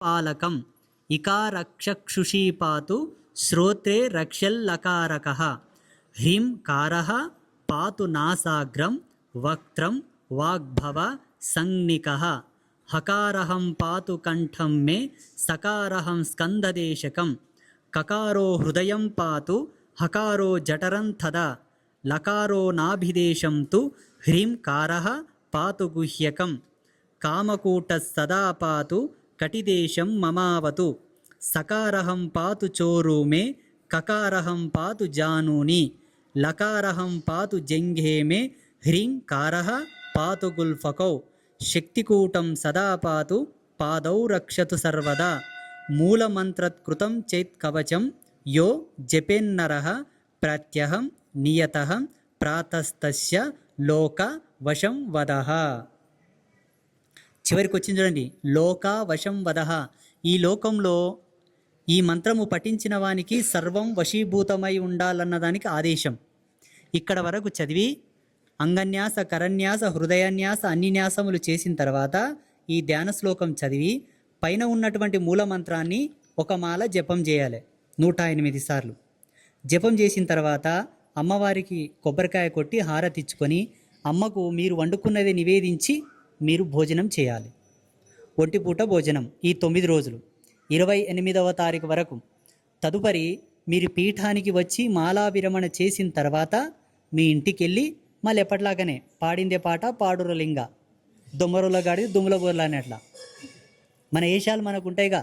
పాలకం ఇకారక్షక్షుషీ పాతు శ్రోత్రే రక్షల్లకారకః హ్రీం కారః పాతు నాసాగ్రం వక్త్రం వాగ్భవ సంజ్ఞికః హకారహం పాతు కంఠం మే సకారహం స్కందదేశకం కకారో హృదయం పాతు హకారో జఠరం తదా లకారో నాభిదేశం తు హ్రీం కారః పాతు గుహ్యకం కామకూటః సదా పాతు కటిదేశం మమావతు సకారహం పాతు చోరు మే కకారహం పాతు జానూని లకారహం పాతు జంఘే మే హ్రీం కారః పాతు గుల్ఫకౌ శక్తికూటం సదా పాతు పాదౌ రక్షతు సర్వదా మూలమంత్రత్కృతం చైత్ కవచం యో జపెన్నరః ప్రత్యహం నియతః ప్రాతస్తస్య లోక వశం వదః. చివరికి వచ్చింది చూడండి, లోక వశం వదః. ఈ లోకంలో ఈ మంత్రము పఠించిన వానికి సర్వం వశీభూతమై ఉండాలన్నదానికి ఆదేశం. ఇక్కడ వరకు చదివి అంగన్యాస కరన్యాస హృదయన్యాస అన్ని న్యాసములు చేసిన తర్వాత ఈ ధ్యాన శ్లోకం చదివి పైన ఉన్నటువంటి మూలమంత్రాన్ని ఒక మాల జపం చేయాలి 108 సార్లు. జపం చేసిన తర్వాత అమ్మవారికి కొబ్బరికాయ కొట్టి హారతిచ్చుకొని అమ్మకు మీరు వండుకున్నది నివేదించి మీరు భోజనం చేయాలి. ఒంటిపూట భోజనం ఈ 9 రోజులు 28వ తారీఖు వరకు. తదుపరి మీరు పీఠానికి వచ్చి మాలా విరమణ చేసిన తర్వాత మీ ఇంటికి వెళ్ళి మళ్ళీ ఎప్పటిలాగానే పాడిందే పాట పాడుర లింగ దొమ్మరుల గాడి దుమ్ముల బోర్ల అని అట్లా మన ఏషాలు మనకు ఉంటాయిగా.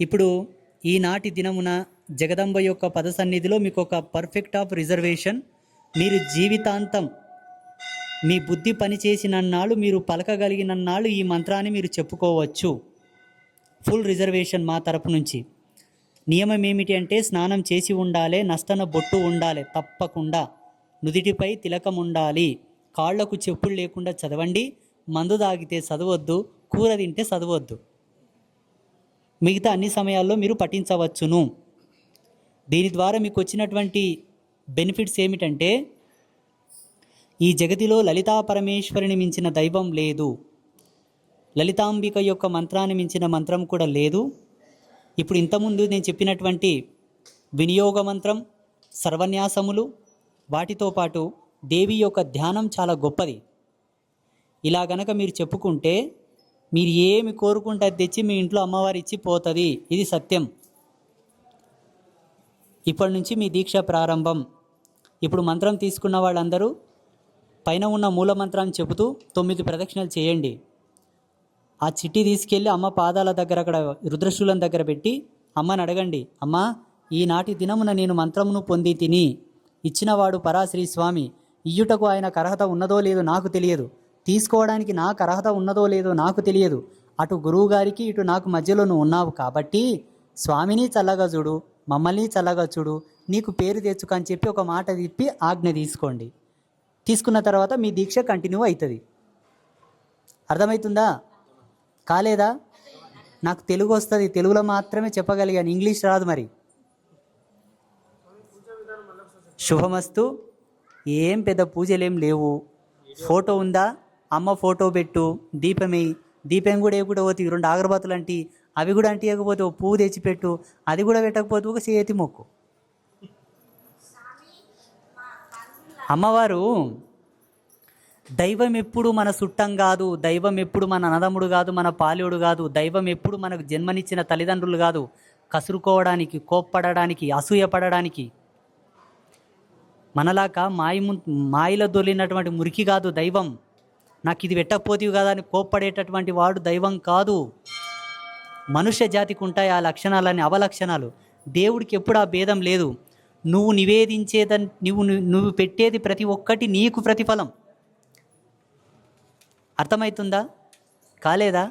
ఇప్పుడు ఈనాటి దినమున జగదంబ యొక్క పద సన్నిధిలో మీకు ఒక పర్ఫెక్ట్ ఆఫ్ రిజర్వేషన్. మీరు జీవితాంతం మీ బుద్ధి పనిచేసినన్నాళ్ళు, మీరు పలకగలిగినన్నాళ్ళు ఈ మంత్రాన్ని మీరు చెప్పుకోవచ్చు. ఫుల్ రిజర్వేషన్ మా తరపు నుంచి. నియమం ఏమిటి అంటే స్నానం చేసి ఉండాలి, నస్తన బొట్టు ఉండాలి తప్పకుండా, నుదిటిపై తిలకం ఉండాలి, కాళ్లకు చెప్పులు లేకుండా చదవండి, మందు తాగితే చదవద్దు, కూర తింటే చదవద్దు. మిగతా అన్ని సమయాల్లో మీరు పఠించవచ్చును. దీని ద్వారా మీకు వచ్చినటువంటి బెనిఫిట్స్ ఏమిటంటే ఈ జగతిలో లలితా పరమేశ్వరిని మించిన దైవం లేదు, లలితాంబిక యొక్క మంత్రాన్ని మించిన మంత్రం కూడా లేదు. ఇప్పుడు ఇంతకుముందు నేను చెప్పినటువంటి వినియోగ మంత్రం, సర్వన్యాసములు, వాటితో పాటు దేవి యొక్క ధ్యానం చాలా గొప్పది. ఇలా గనక మీరు చెప్పుకుంటే మీరు ఏమి కోరుకుంటే అది తెచ్చి మీ ఇంట్లో అమ్మవారి ఇచ్చి పోతుంది. ఇది సత్యం. ఇప్పటి నుంచి మీ దీక్ష ప్రారంభం. ఇప్పుడు మంత్రం తీసుకున్న వాళ్ళందరూ పైన ఉన్న మూల మంత్రాన్ని చెబుతూ 9 ప్రదక్షిణలు చేయండి. ఆ చిట్టి తీసుకెళ్ళి అమ్మ పాదాల దగ్గర అక్కడ రుద్రశూలం దగ్గర పెట్టి అమ్మని అడగండి, అమ్మ ఈనాటి దినమున నేను మంత్రమును పొంది తిని, ఇచ్చినవాడు పరాశ్రీ స్వామి, ఇయ్యుటకు ఆయనకు అర్హత ఉన్నదో లేదో నాకు తెలియదు, తీసుకోవడానికి నాకు అర్హత ఉన్నదో లేదో నాకు తెలియదు, అటు గురువు గారికి ఇటు నాకు మధ్యలో నువ్వు ఉన్నావు కాబట్టి స్వామిని చల్లగా చూడు, మమ్మల్ని చల్లగా చూడు, నీకు పేరు తెచ్చుకు అని చెప్పి ఒక మాట తిప్పి ఆజ్ఞ తీసుకోండి. తీసుకున్న తర్వాత మీ దీక్ష కంటిన్యూ అవుతుంది. అర్థమవుతుందా? కాలేదా? నాకు తెలుగు వస్తుంది, తెలుగులో మాత్రమే చెప్పగలిగాను, ఇంగ్లీష్ రాదు. మరి శుభమస్తు. ఏం పెద్ద పూజలేం లేవు. ఫోటో ఉందా, అమ్మ ఫోటో పెట్టు, దీపమే, దీపం కూడా వేయకుండా పోతే 2 అగరబత్తులు అంటి, అవి కూడా అంటియకపోతే ఓ పువ్వు తెచ్చిపెట్టు, అది కూడా పెట్టకపోతే ఒక చేతి మొక్కు. అమ్మవారు దైవం ఎప్పుడు మన చుట్టం కాదు, దైవం ఎప్పుడు మన అన్నదమ్ముడు కాదు, మన పాల్యుడు కాదు, దైవం ఎప్పుడు మనకు జన్మనిచ్చిన తల్లిదండ్రులు కాదు. కసురుకోవడానికి, కోప్పడడానికి, అసూయపడడానికి, మనలాగా మాయలో దొరికినటువంటి మురికి కాదు దైవం. నాకు ఇది పెట్టకపోతేవి కదా అని కోప్పడేటటువంటి వాడు దైవం కాదు. మనుష్య జాతికి ఉంటాయి ఆ లక్షణాలని, అవలక్షణాలు. దేవుడికి ఎప్పుడు ఆ భేదం లేదు. నువ్వు నివేదించేదని, నువ్వు పెట్టేది ప్రతి ఒక్కటి నీకు ప్రతిఫలం. అర్థమవుతుందా? కాలేదా?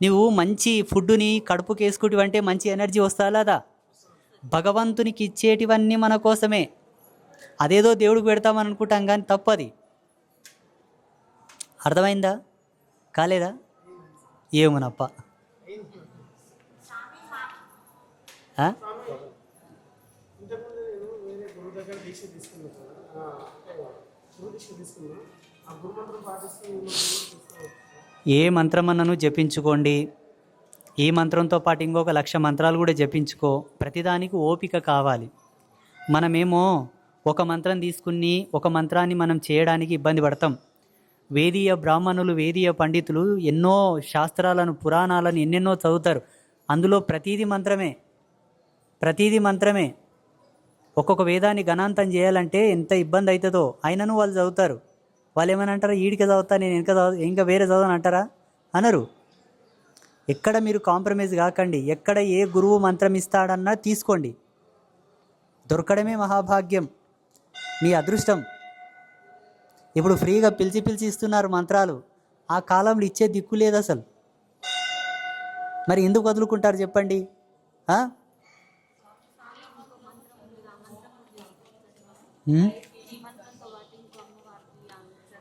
నువ్వు మంచి ఫుడ్డుని కడుపుకి వేసుకుంటావంటే మంచి ఎనర్జీ వస్తా లేదా? భగవంతునికి ఇచ్చేటివన్నీ మన కోసమే. అదేదో దేవుడికి పెడతామని అనుకుంటాం కానీ తప్పది. అర్థమైందా? కాలేదా? ఏమోనప్ప. ఏ మంత్రమన్నను జపించుకోండి. ఈ మంత్రంతో పాటు ఇంకొక 1,00,000 మంత్రాలు కూడా జపించుకో. ప్రతిదానికి ఓపిక కావాలి. మనమేమో ఒక మంత్రం తీసుకుని ఒక మంత్రాన్ని మనం చేయడానికి ఇబ్బంది పడతాం. వేదీయ బ్రాహ్మణులు, వేదీయ పండితులు ఎన్నో శాస్త్రాలను, పురాణాలను ఎన్నెన్నో చదువుతారు. అందులో ప్రతీది మంత్రమే. ఒక్కొక్క వేదాన్ని గణాంతం చేయాలంటే ఎంత ఇబ్బంది అవుతుందో అయినను వాళ్ళు చదువుతారు. వాళ్ళు ఏమని అంటారా, ఈడికే చదువుతా, నేను ఇంకా వేరే చదవని అంటారా? అనరు. ఎక్కడ మీరు కాంప్రమైజ్ కాకండి. ఎక్కడ ఏ గురువు మంత్రం ఇస్తాడన్నా తీసుకోండి. దొరకడమే మహాభాగ్యం, మీ అదృష్టం. ఇప్పుడు ఫ్రీగా పిలిచి ఇస్తున్నారు మంత్రాలు. ఆ కాలంలో ఇచ్చే దిక్కు లేదు అసలు. మరి ఎందుకు వదులుకుంటారు చెప్పండి?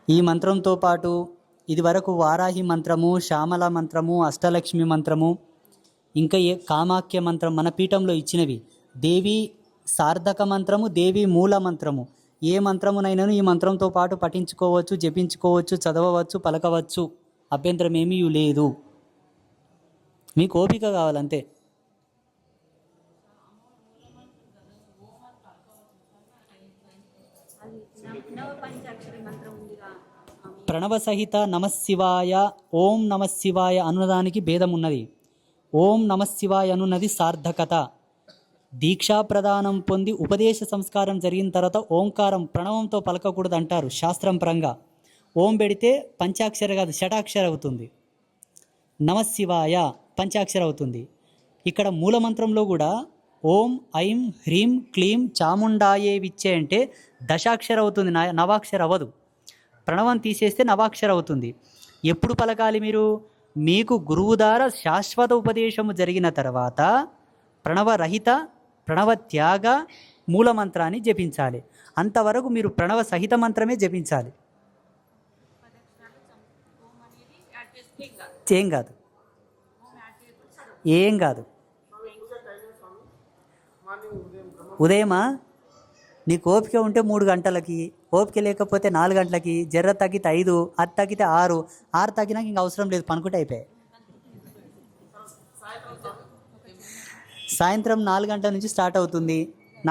ఈ మంత్రంతో పాటు ఇది వరకు వారాహి మంత్రము, శ్యామల మంత్రము, అష్టలక్ష్మి మంత్రము, ఇంకా కామాఖ్య మంత్రం మన పీఠంలో ఇచ్చినవి. దేవి సార్థక మంత్రము, దేవి మూల మంత్రము. ఏ మంత్రమునైనాను ఈ మంత్రంతో పాటు పఠించుకోవచ్చు, జపించుకోవచ్చు, చదవవచ్చు, పలకవచ్చు. అభ్యంతరం ఏమీ లేదు. మీకు ఓపిక కావాలంతే. ప్రణవ సహిత నమశివాయ, ఓం నమశివాయ అనుదానికి భేదం ఉన్నది. ఓం నమశివాయ అనున్నది సార్థకత. దీక్షా ప్రదానం పొంది ఉపదేశ సంస్కారం జరిగిన తర్వాత ఓంకారం ప్రణవంతో పలకకూడదు అంటారు శాస్త్రం పరంగా. ఓం పెడితే పంచాక్షర కాదు, షటాక్షర అవుతుంది. నమశివాయ పంచాక్షర అవుతుంది. ఇక్కడ మూలమంత్రంలో కూడా ఓం ఐం హ్రీం క్లీం చాముండాయే విచ్చే అంటే దశాక్షర అవుతుంది, నవాక్షర అవ్వదు. ప్రణవం తీసేస్తే నవాక్షర అవుతుంది. ఎప్పుడు పలకాలి మీరు? మీకు గురువు ద్వారా శాశ్వత ఉపదేశము జరిగిన తర్వాత ప్రణవరహిత, ప్రణవ త్యాగ మూలమంత్రాన్ని జపించాలి. అంతవరకు మీరు ప్రణవ సహిత మంత్రమే జపించాలి. ఏం కాదు. ఉదయమా నీకు ఓపిక ఉంటే 3 గంటలకి, ఓపిక లేకపోతే 4 గంటలకి, జర్ర తగ్గితే 5, అది తగ్గితే 6 తగ్గినాక ఇంక అవసరం లేదు, పనుకుంటే అయిపోయాయి. సాయంత్రం 4 గంటల నుంచి స్టార్ట్ అవుతుంది.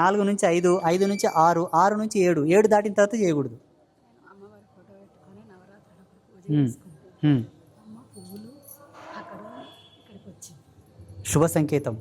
4 నుంచి 5, 5 నుంచి 6, 6 నుంచి 7, 7 దాటిన తర్వాత చేయకూడదు. శుభ సంకేతం.